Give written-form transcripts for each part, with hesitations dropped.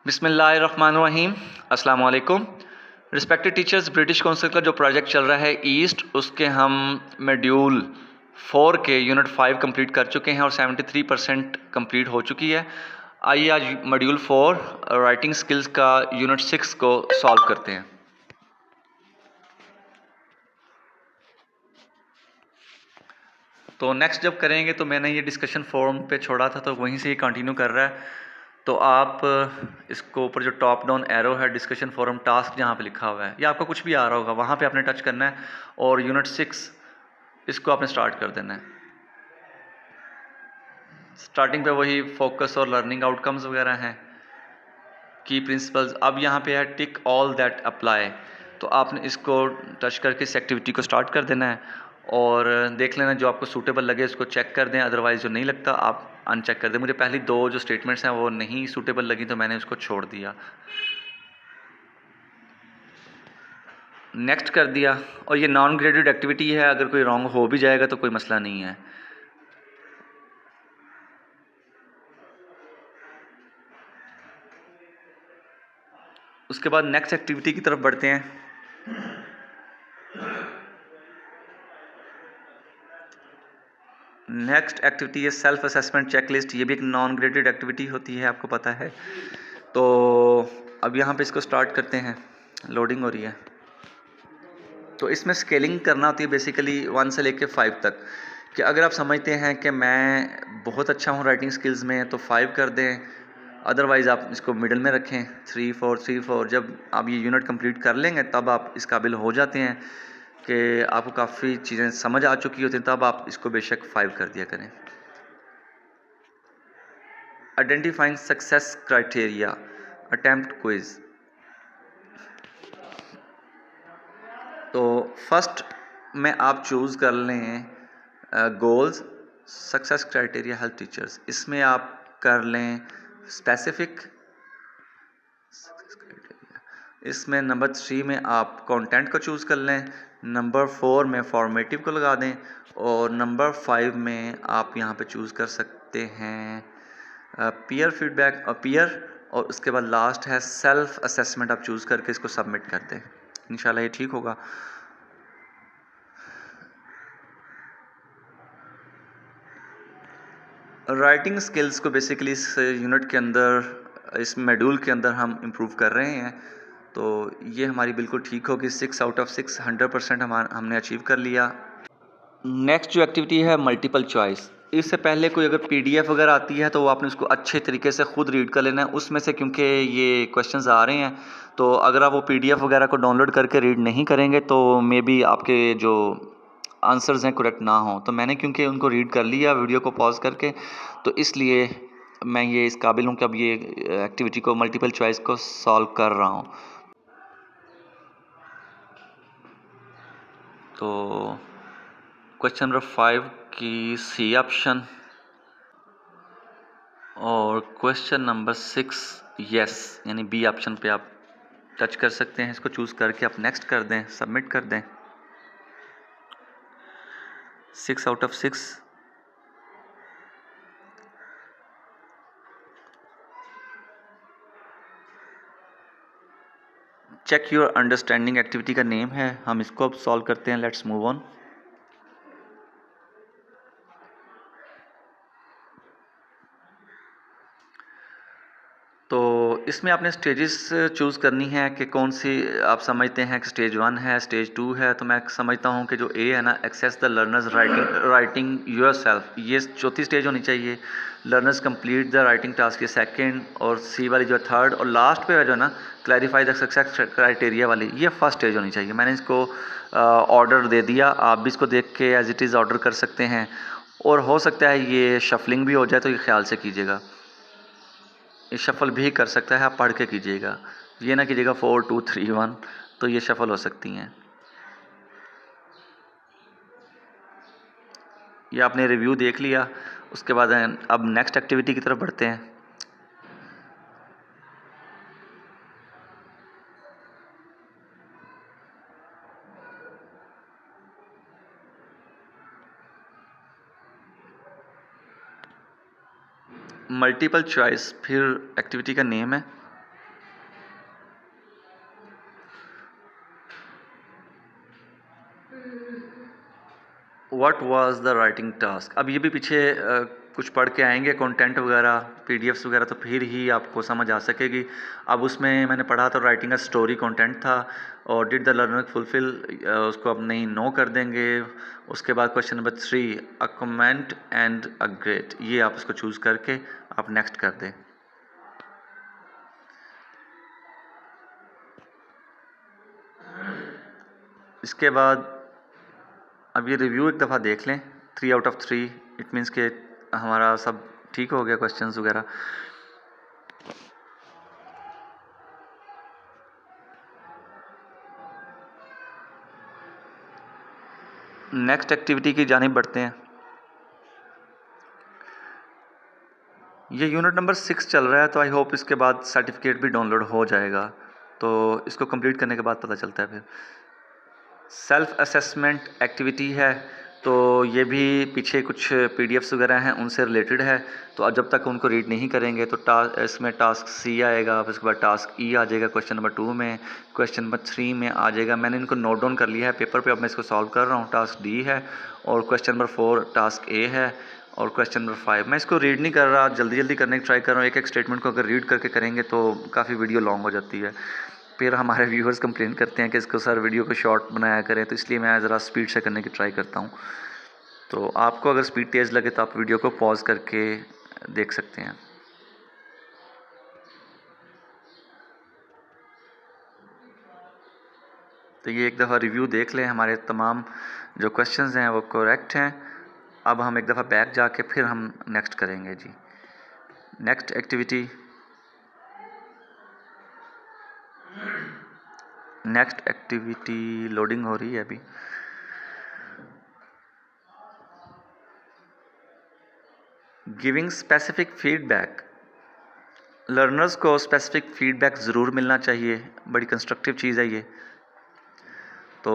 बिस्मिल्लाहिर्रहमानिर्रहीम, अस्सलाम वालेकुम। रिस्पेक्टेड टीचर्स, ब्रिटिश काउंसिल का जो प्रोजेक्ट चल रहा है ईस्ट, उसके हम मॉड्यूल 4 के यूनिट 5 कंप्लीट कर चुके हैं और 73% कंप्लीट हो चुकी है। आइए आज मॉड्यूल 4 राइटिंग स्किल्स का यूनिट 6 को सॉल्व करते हैं। तो नेक्स्ट जब करेंगे तो मैंने ये डिस्कशन फोरम पे छोड़ा था तो वहीं से ये कंटिन्यू कर रहा है। तो आप इसको ऊपर जो टॉप डाउन एरो है डिस्कशन फोरम टास्क जहाँ पे लिखा हुआ है या आपका कुछ भी आ रहा होगा वहाँ पे आपने टच करना है और यूनिट 6 इसको आपने स्टार्ट कर देना है। स्टार्टिंग पे वही फोकस और लर्निंग आउटकम्स वगैरह हैं, की प्रिंसिपल्स। अब यहाँ पे है टिक ऑल दैट अप्लाई, तो आपने इसको टच करके इस एक्टिविटी को स्टार्ट कर देना है और देख लेना जो आपको सूटेबल लगे उसको चेक कर दें, अदरवाइज़ जो नहीं लगता आप अनचेक कर दें। मुझे पहली 2 जो स्टेटमेंट्स हैं वो नहीं सूटेबल लगी तो मैंने उसको छोड़ दिया, नेक्स्ट कर दिया। और ये नॉन ग्रेडेड एक्टिविटी है, अगर कोई रॉन्ग हो भी जाएगा तो कोई मसला नहीं है। उसके बाद नेक्स्ट एक्टिविटी की तरफ बढ़ते हैं। नेक्स्ट एक्टिविटी है सेल्फ असेसमेंट चेकलिस्ट। ये भी एक नॉन ग्रेडेड एक्टिविटी होती है, आपको पता है। तो अब यहाँ पे इसको स्टार्ट करते हैं, लोडिंग हो रही है। तो इसमें स्केलिंग करना होती है बेसिकली 1 से लेके 5 तक, कि अगर आप समझते हैं कि मैं बहुत अच्छा हूँ राइटिंग स्किल्स में तो 5 कर दें, अदरवाइज़ आप इसको मिडिल में रखें 3 4 3 4। जब आप ये यूनिट कंप्लीट कर लेंगे तब आप इस काबिल हो जाते हैं कि आपको काफ़ी चीज़ें समझ आ चुकी होती हैं, तब आप इसको बेशक 5 कर दिया करें। Identifying success criteria attempt quiz. तो फर्स्ट में आप चूज़ कर लें goals success criteria help teachers. इसमें आप कर लें स्पेसिफिक सक्सेस क्राइटेरिया। इसमें नंबर 3 में आप कंटेंट को चूज़ कर लें, नंबर 4 में फॉर्मेटिव को लगा दें और नंबर 5 में आप यहाँ पे चूज़ कर सकते हैं पीयर फीडबैक और पीयर, और उसके बाद लास्ट है सेल्फ असेसमेंट। आप चूज़ करके इसको सबमिट कर दें, इंशाल्लाह ये ठीक होगा। राइटिंग स्किल्स को बेसिकली इस यूनिट के अंदर, इस मॉड्यूल के अंदर हम इम्प्रूव कर रहे हैं। तो ये हमारी बिल्कुल ठीक होगी। 6 आउट ऑफ 6 100% हमने अचीव कर लिया। नेक्स्ट जो एक्टिविटी है मल्टीपल चॉइस। इससे पहले कोई अगर पीडीएफ वगैरह आती है तो वो आपने उसको अच्छे तरीके से खुद रीड कर लेना है उसमें से, क्योंकि ये क्वेश्चंस आ रहे हैं। तो अगर आप वो पीडीएफ वगैरह को डाउनलोड करके रीड नहीं करेंगे तो मे बी आपके जो आंसर्स हैं करेक्ट ना हो। तो मैंने क्योंकि उनको रीड कर लिया वीडियो को पॉज करके, तो इसलिए मैं ये इस काबिल हूँ कि अब ये एक्टिविटी को मल्टीपल चॉइस को सॉल्व कर रहा हूँ। तो क्वेश्चन नंबर 5 की सी ऑप्शन और क्वेश्चन नंबर 6 यस यानी बी ऑप्शन पे आप टच कर सकते हैं। इसको चूज़ करके आप नेक्स्ट कर दें, सबमिट कर दें। 6 out of 6। Check your understanding activity का नेम है, हम इसको अब सॉल्व करते हैं। Let's move on. तो इसमें आपने स्टेजेस चूज़ करनी है कि कौन सी आप समझते हैं कि स्टेज 1 है, स्टेज 2 है। तो मैं समझता हूँ कि जो ए है ना, assess the learners writing yourself, ये चौथी स्टेज होनी चाहिए। Learners complete the writing task, ये सेकंड, और सी वाली जो थर्ड, और लास्ट पे है जो ना क्लैरिफाई द सक्सेस क्राइटेरिया वाली, ये फर्स्ट स्टेज होनी चाहिए। मैंने इसको ऑर्डर दे दिया, आप भी इसको देख के एज इट इज़ ऑर्डर कर सकते हैं, और हो सकता है ये शफलिंग भी हो जाए तो ये ख्याल से कीजिएगा। ये शफ़ल भी कर सकता है, आप पढ़ के कीजिएगा, ये ना कीजिएगा 4 2 3 1, तो ये शफ़ल हो सकती हैं। ये आपने रिव्यू देख लिया। उसके बाद अब नेक्स्ट एक्टिविटी की तरफ बढ़ते हैं। मल्टीपल चॉइस, फिर एक्टिविटी का नेम है what was the writing task. अब ये भी पीछे कुछ पढ़ के आएंगे कंटेंट वगैरह, पीडीएफ्स वगैरह, तो फिर ही आपको समझ आ सकेगी। अब उसमें मैंने पढ़ा तो राइटिंग अ स्टोरी कंटेंट था, और डिड द लर्नर फुलफिल, उसको अब नहीं नो कर देंगे। उसके बाद question number 3, a comment and a great, ये आप इसको चूज़ करके आप नेक्स्ट कर दें। इसके बाद अब ये रिव्यू एक दफ़ा देख लें, 3 आउट ऑफ 3, इट मीन्स कि हमारा सब ठीक हो गया क्वेश्चंस वगैरह। नेक्स्ट एक्टिविटी की जानिब बढ़ते हैं। ये यूनिट नंबर 6 चल रहा है, तो आई होप इसके बाद सर्टिफिकेट भी डाउनलोड हो जाएगा, तो इसको कंप्लीट करने के बाद पता चलता है फिर। सेल्फ असेसमेंट एक्टिविटी है, तो ये भी पीछे कुछ पीडीएफ्स वगैरह हैं उनसे रिलेटेड है, तो अब जब तक उनको रीड नहीं करेंगे तो इसमें टास्क सी आएगा, फिर उसके बाद टास्क ई आ जाएगा क्वेश्चन नंबर 2 में, क्वेश्चन नंबर 3 में आ जाएगा। मैंने इनको नोट डाउन कर लिया है पेपर पे, अब मैं इसको सॉल्व कर रहा हूँ। टास्क डी है, और क्वेश्चन नंबर 4 टास्क ए है, और क्वेश्चन नंबर 5 मैं इसको रीड नहीं कर रहा, जल्दी जल्दी करने की ट्राई कर रहा हूँ। एक एक स्टेटमेंट को अगर रीड करके करेंगे तो काफ़ी वीडियो लॉन्ग हो जाती है, फिर हमारे व्यूअर्स कंप्लेन करते हैं कि इसको सर वीडियो को शॉर्ट बनाया करें, तो इसलिए मैं ज़रा स्पीड से करने की ट्राई करता हूँ। तो आपको अगर स्पीड तेज़ लगे तो आप वीडियो को पॉज करके देख सकते हैं। तो ये एक दफ़ा रिव्यू देख लें, हमारे तमाम जो क्वेश्चंस हैं वो करेक्ट हैं। अब हम एक दफ़ा बैक जाके फिर हम नेक्स्ट करेंगे जी। नेक्स्ट एक्टिविटी, लोडिंग हो रही है अभी। गिविंग स्पेसिफिक फीडबैक, लर्नर्स को स्पेसिफिक फीडबैक ज़रूर मिलना चाहिए, बड़ी कंस्ट्रक्टिव चीज़ है ये। तो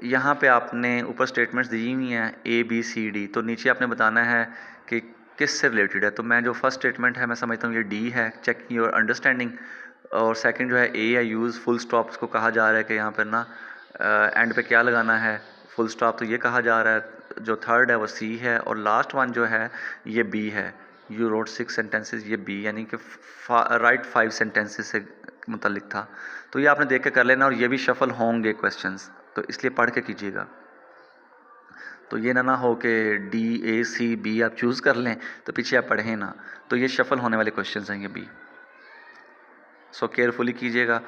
यहाँ पे आपने ऊपर स्टेटमेंट्स दी हुई हैं ए बी सी डी, तो नीचे आपने बताना है कि किस से रिलेटेड है। तो मैं जो फर्स्ट स्टेटमेंट है मैं समझता हूँ ये डी है, चेक योर अंडरस्टैंडिंग, और सेकंड जो है ए है, यूज़ फुल स्टॉप, उसको कहा जा रहा है कि यहाँ पर ना एंड पे क्या लगाना है, फुल स्टॉप, तो ये कहा जा रहा है। जो थर्ड है वो सी है, और लास्ट वन जो है ये बी है, यू रोट 6 सेंटेंसेस, ये बी यानी कि राइट 5 सेंटेंसेस से मुतल्लिक था। तो ये आपने देख के कर लेना, और ये भी शफल होंगे क्वेश्चंस, तो इसलिए पढ़ के कीजिएगा। तो ये ना हो कि डी ए सी बी आप चूज़ कर लें तो पीछे आप पढ़ें ना, तो ये शफल होने वाले क्वेश्चंस हैं ये बी, सो केयरफुली कीजिएगा।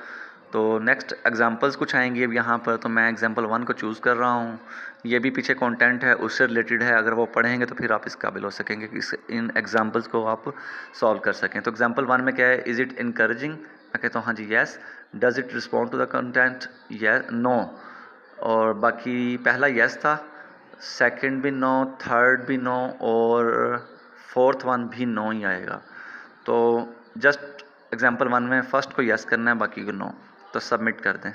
तो नेक्स्ट एग्जांपल्स कुछ आएंगे अब यहाँ पर, तो मैं एग्जांपल 1 को चूज़ कर रहा हूँ। ये भी पीछे कंटेंट है उससे रिलेटेड है, अगर वो पढ़ेंगे तो फिर आप इस काबिल हो सकेंगे कि इन एग्जांपल्स को आप सॉल्व कर सकें। तो एग्जांपल 1 में क्या है, इज़ इट इनकरेजिंग, मैं कहता हूँ हाँ जी yes. Does it respond to the content, ये नो, और बाकी पहला येस था, सेकंड भी नो, थर्ड भी नो, और फोर्थ वन भी नो ही आएगा। तो जस्ट एग्जांपल 1 में फर्स्ट को यस करना है, बाकी को नो, तो सबमिट कर दें।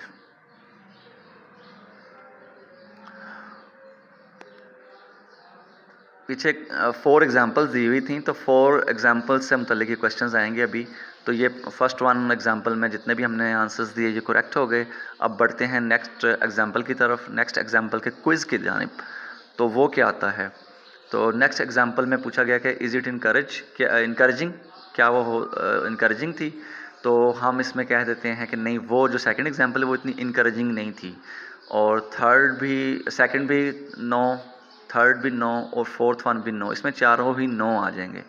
पीछे 4 एग्जांपल्स दी हुई थी, तो 4 एग्जांपल्स से मुतल्लिक ये क्वेश्चंस आएंगे अभी। तो ये फर्स्ट 1 एग्जांपल में जितने भी हमने आंसर्स दिए ये करेक्ट हो गए। अब बढ़ते हैं नेक्स्ट एग्जांपल की तरफ, नेक्स्ट एग्जांपल के क्विज़ की जानिब। तो वो क्या आता है, तो नेक्स्ट एग्जांपल में पूछा गया कि इज़ इट इनकरेजिंग, क्या वो इनकरेजिंग थी। तो हम इसमें कह देते हैं कि नहीं, वो जो सेकंड एग्जांपल है वो इतनी इनकरेजिंग नहीं थी, और सेकंड भी नो, थर्ड भी नो, और फोर्थ वन भी नो, इसमें चारों ही नो आ जाएंगे।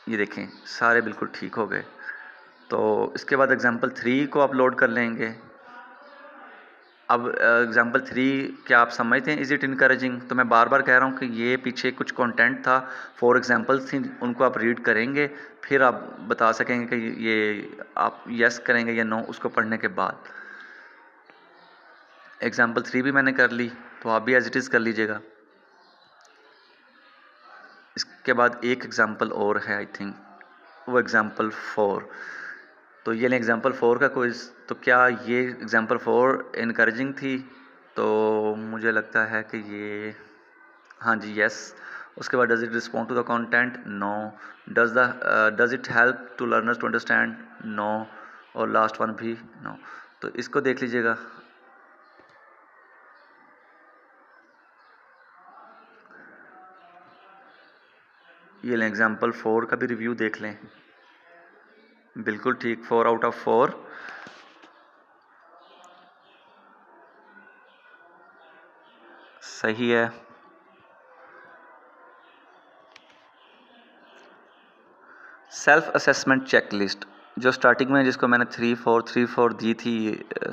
ये देखें सारे बिल्कुल ठीक हो गए। तो इसके बाद एग्जांपल 3 को आप लोड कर लेंगे। अब एग्जांपल 3 क्या आप समझते हैं, इज़ इट इनकरेजिंग, तो मैं बार बार कह रहा हूँ कि ये पीछे कुछ कंटेंट था, 4 एग्जांपल्स थी, उनको आप रीड करेंगे फिर आप बता सकेंगे कि ये आप यस करेंगे या नो उसको पढ़ने के बाद। एग्जांपल 3 भी मैंने कर ली, तो आप भी एज इट इज़ कर लीजिएगा। इसके बाद एक एग्जांपल और है आई थिंक, वो एग्जांपल 4। तो ये लें एग्जांपल 4 का क्विज़। तो क्या ये एग्जांपल 4 इनकरेजिंग थी, तो मुझे लगता है कि ये हाँ जी यस। उसके बाद does it respond to the content, no. Does it help to learners to understand, no, और लास्ट वन भी नो। तो इसको देख लीजिएगा। ये लें एग्जाम्पल 4 का भी रिव्यू देख लें। बिल्कुल ठीक, 4 आउट ऑफ 4। सही है। सेल्फ असेसमेंट चेकलिस्ट, जो स्टार्टिंग में जिसको मैंने 3 4 दी थी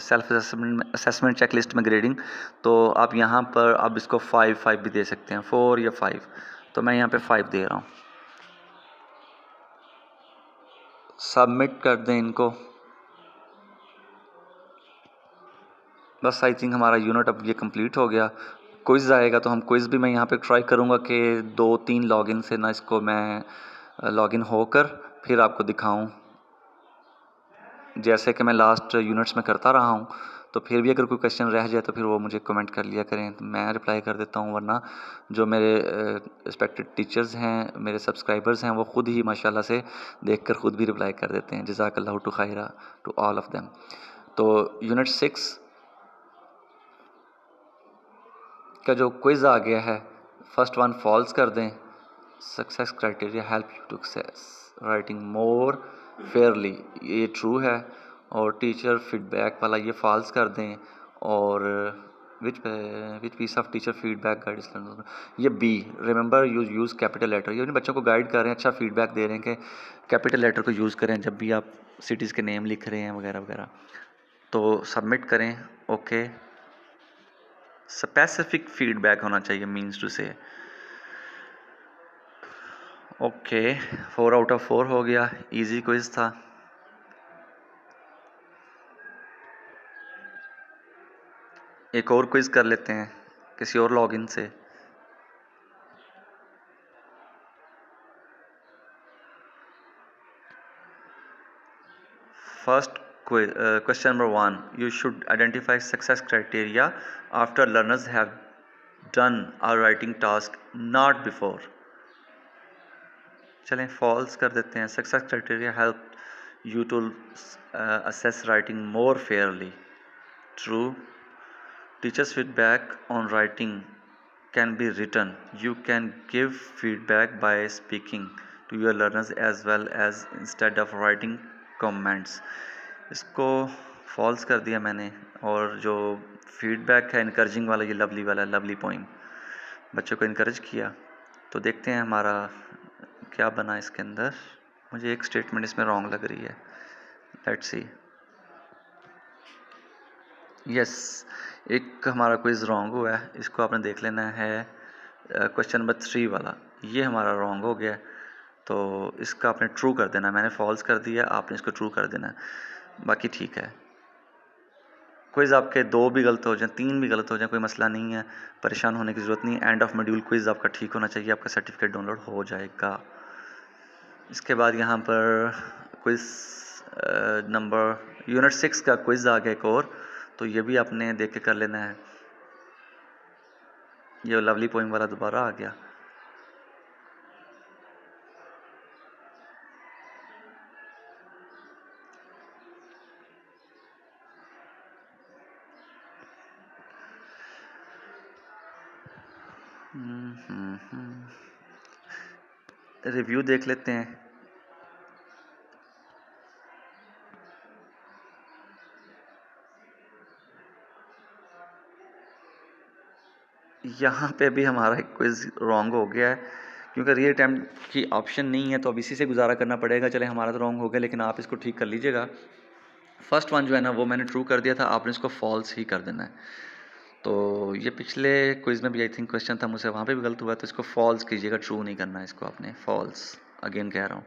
सेल्फ असेसमेंट चेकलिस्ट में ग्रेडिंग, तो आप यहाँ पर आप इसको 5 भी दे सकते हैं, 4 या 5। तो मैं यहाँ पे 5 दे रहा हूँ। सबमिट कर दें इनको। बस आई थिंक हमारा यूनिट अब ये कंप्लीट हो गया। क्विज़ आएगा तो हम क्विज़ भी मैं यहाँ पे ट्राई करूँगा कि 2-3 लॉगिन से ना इसको मैं लॉगिन होकर फिर आपको दिखाऊं, जैसे कि मैं लास्ट यूनिट्स में करता रहा हूं। तो फिर भी अगर कोई क्वेश्चन रह जाए तो फिर वो मुझे कमेंट कर लिया करें, तो मैं रिप्लाई कर देता हूं। वरना जो मेरे रिस्पेक्टेड टीचर्स हैं, मेरे सब्सक्राइबर्स हैं, वो ख़ुद ही माशाल्लाह से देखकर ख़ुद भी रिप्लाई कर देते हैं। जज़ाकल्लाहु टू खैरा टू ऑल ऑफ देम। तो यूनिट 6 का जो क्विज़ आ गया है, फर्स्ट वन फॉल्स कर दें। Success criteria help you to success writing more fairly, ये ट्रू है। और टीचर फीडबैक वाला ये फॉल्स कर दें। और which piece of teacher feedback guide, ये B, remember use capital letter. ये अपने बच्चों को गाइड कर रहे हैं, अच्छा फीडबैक दे रहे हैं कि कैपिटल लेटर को यूज़ करें जब भी आप सिटीज़ के नेम लिख रहे हैं वगैरह वगैरह। तो सबमिट करें। ओके, स्पेसिफिक फीडबैक होना चाहिए, मीन्स टू से। ओके, 4 आउट ऑफ 4 हो गया, इजी क्विज था। एक और क्विज कर लेते हैं किसी और लॉगिन से। First question number 1, you should identify success criteria after learners have done our writing task not before. चलें फॉल्स कर देते हैं। Success criteria help you to assess writing more fairly, true. Teachers feedback on writing can be written. You can give feedback by speaking to your learners as well as instead of writing comments. इसको false कर दिया मैंने। और जो feedback है encouraging वाला, ये lovely वाला, लवली पोइम, बच्चों को इनकरेज किया। तो देखते हैं हमारा क्या बना इसके अंदर। मुझे एक स्टेटमेंट इसमें रॉन्ग लग रही है, लेट्स सी। यस, एक हमारा क्विज़ रॉन्ग हुआ है, इसको आपने देख लेना है। क्वेश्चन नंबर 3 वाला ये हमारा रॉन्ग हो गया, तो इसका आपने ट्रू कर देना। मैंने फॉल्स कर दिया, आपने इसको ट्रू कर देना, बाकी ठीक है। क्विज़ आपके 2 भी गलत हो जाए, 3 भी गलत हो जाए, कोई मसला नहीं है, परेशान होने की ज़रूरत नहीं। एंड ऑफ मॉड्यूल क्विज़ आपका ठीक होना चाहिए, आपका सर्टिफिकेट डाउनलोड हो जाएगा। इसके बाद यहाँ पर क्विज़ नंबर यूनिट 6 का क्विज़ आ गया एक और, तो ये भी आपने देख के कर लेना है। ये लवली पोइम वाला दोबारा आ गया। रिव्यू देख लेते हैं। यहाँ पे भी हमारा एक क्विज़ रॉन्ग हो गया है, क्योंकि री अटेम्प्ट की ऑप्शन नहीं है, तो अब इसी से गुजारा करना पड़ेगा। चले हमारा तो रॉन्ग हो गया, लेकिन आप इसको ठीक कर लीजिएगा। फर्स्ट वन जो है ना, वो मैंने ट्रू कर दिया था, आपने इसको फॉल्स ही कर देना है। तो ये पिछले क्विज़ में भी आई थिंक क्वेश्चन था मुझसे, वहाँ पे भी गलत हुआ, तो इसको फॉल्स कीजिएगा, ट्रू नहीं करना है इसको आपने, फॉल्स अगेन कह रहा हूँ।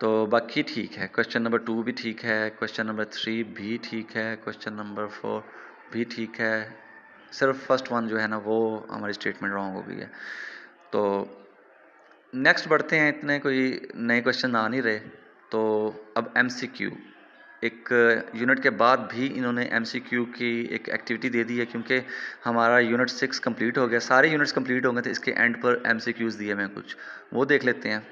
तो बाकी ठीक है, क्वेश्चन नंबर 2 भी ठीक है, क्वेश्चन नंबर 3 भी ठीक है, क्वेश्चन नंबर 4 भी ठीक है। सिर्फ फर्स्ट वन जो है ना, वो हमारी स्टेटमेंट रॉन्ग हो गई है। तो नेक्स्ट बढ़ते हैं, इतने कोई नए क्वेश्चन आ नहीं रहे। तो अब MCQ, एक यूनिट के बाद भी इन्होंने MCQ की एक एक्टिविटी दे दी है, क्योंकि हमारा यूनिट 6 कंप्लीट हो गया, सारे यूनिट्स कंप्लीट हो गए थे। इसके एंड पर MCQs दिए मैं कुछ, वो देख लेते हैं।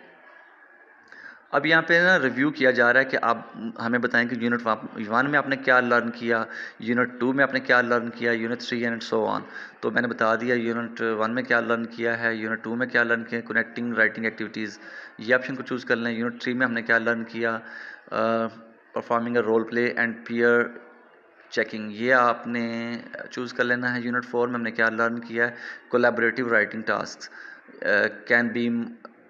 अब यहाँ पे ना रिव्यू किया जा रहा है कि आप हमें बताएं कि यूनिट 1 में आपने क्या लर्न किया, यूनिट 2 में आपने क्या लर्न किया, यूनिट 3 एंड सो ऑन। तो मैंने बता दिया यूनिट 1 में क्या लर्न किया है, यूनिट 2 में क्या लर्न किया, कनेक्टिंग राइटिंग एक्टिविटीज़, ये ऑप्शन को चूज़ कर लें। यूनिट 3 में हमने क्या लर्न किया, performing a role play and peer checking, ये आपने चूज़ कर लेना है। यूनिट 4 में हमने क्या लर्न किया है, collaborative writing task can be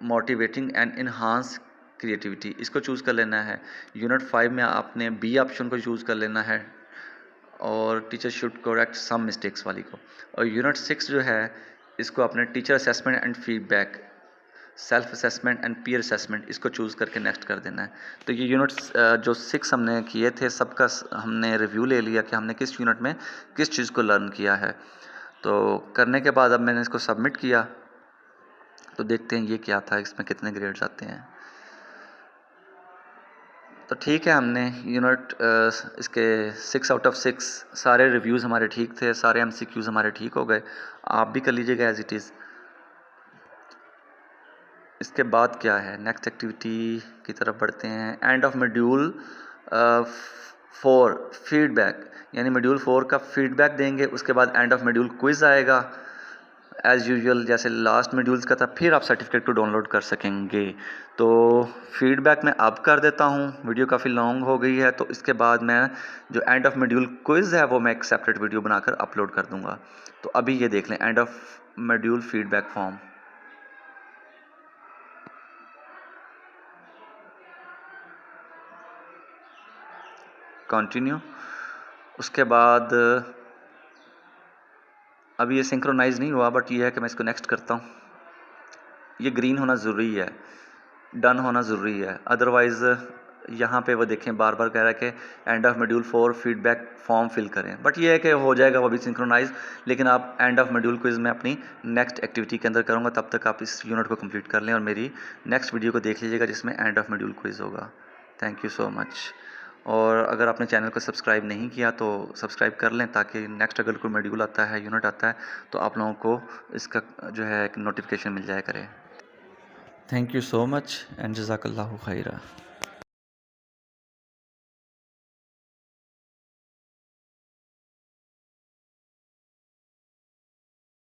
motivating and enhance creativity, इसको चूज़ कर लेना है। यूनिट 5 में आपने बी ऑप्शन को चूज़ कर लेना है और teacher should correct some mistakes वाली को। और यूनिट 6 जो है इसको आपने teacher assessment and feedback, self assessment and peer assessment, इसको चूज़ करके नेक्स्ट कर देना है। तो ये यूनिट्स जो 6 हमने किए थे सबका हमने रिव्यू ले लिया कि हमने किस यूनिट में किस चीज़ को लर्न किया है। तो करने के बाद अब मैंने इसको सबमिट किया, तो देखते हैं ये क्या था, इसमें कितने ग्रेड्स आते हैं। तो ठीक है, हमने यूनिट इसके 6 आउट ऑफ 6 सारे रिव्यूज़ हमारे ठीक थे, सारे एमसीक्यूज़ हमारे ठीक हो गए। आप भी कर लीजिएगा एज इट इज़। इसके बाद क्या है, नेक्स्ट एक्टिविटी की तरफ बढ़ते हैं। एंड ऑफ मॉड्यूल 4 फीडबैक, यानी मॉड्यूल 4 का फीडबैक देंगे। उसके बाद एंड ऑफ मॉड्यूल क्विज़ आएगा एज़ यूजुअल, जैसे लास्ट मॉड्यूल्स का था। फिर आप सर्टिफिकेट को डाउनलोड कर सकेंगे। तो फीडबैक मैं अब कर देता हूँ, वीडियो काफ़ी लॉन्ग हो गई है। तो इसके बाद मैं जो एंड ऑफ मॉड्यूल क्विज़ है वो मैं एक सेपरेट वीडियो बनाकर अपलोड कर दूँगा। तो अभी ये देख लें, and of module feedback form, continue. उसके बाद अभी ये सिंक्रोनाइज़ नहीं हुआ, बट ये है कि मैं इसको नेक्स्ट करता हूँ। ये ग्रीन होना ज़रूरी है, डन होना ज़रूरी है, अदरवाइज़ यहाँ पे वो देखें बार बार कह रहा है कि end of module 4 feedback form fill करें। बट ये है कि हो जाएगा वो भी सिंक्रोनाइज़, लेकिन आप एंड ऑफ मॉड्यूल क्विज़ में अपनी नेक्स्ट एक्टिविटी के अंदर करूँगा। तब तक आप इस यूनिट को कंप्लीट कर लें और मेरी नेक्स्ट वीडियो को देख लीजिएगा जिसमें एंड ऑफ मॉड्यूल क्विज़ होगा। Thank you so much. और अगर आपने चैनल को सब्सक्राइब नहीं किया तो सब्सक्राइब कर लें, ताकि नेक्स्ट अगर कोई मॉड्यूल आता है, यूनिट आता है, तो आप लोगों को इसका जो है एक नोटिफिकेशन मिल जाया करे। Thank you so much and जज़ाकल्लाहु खैरा।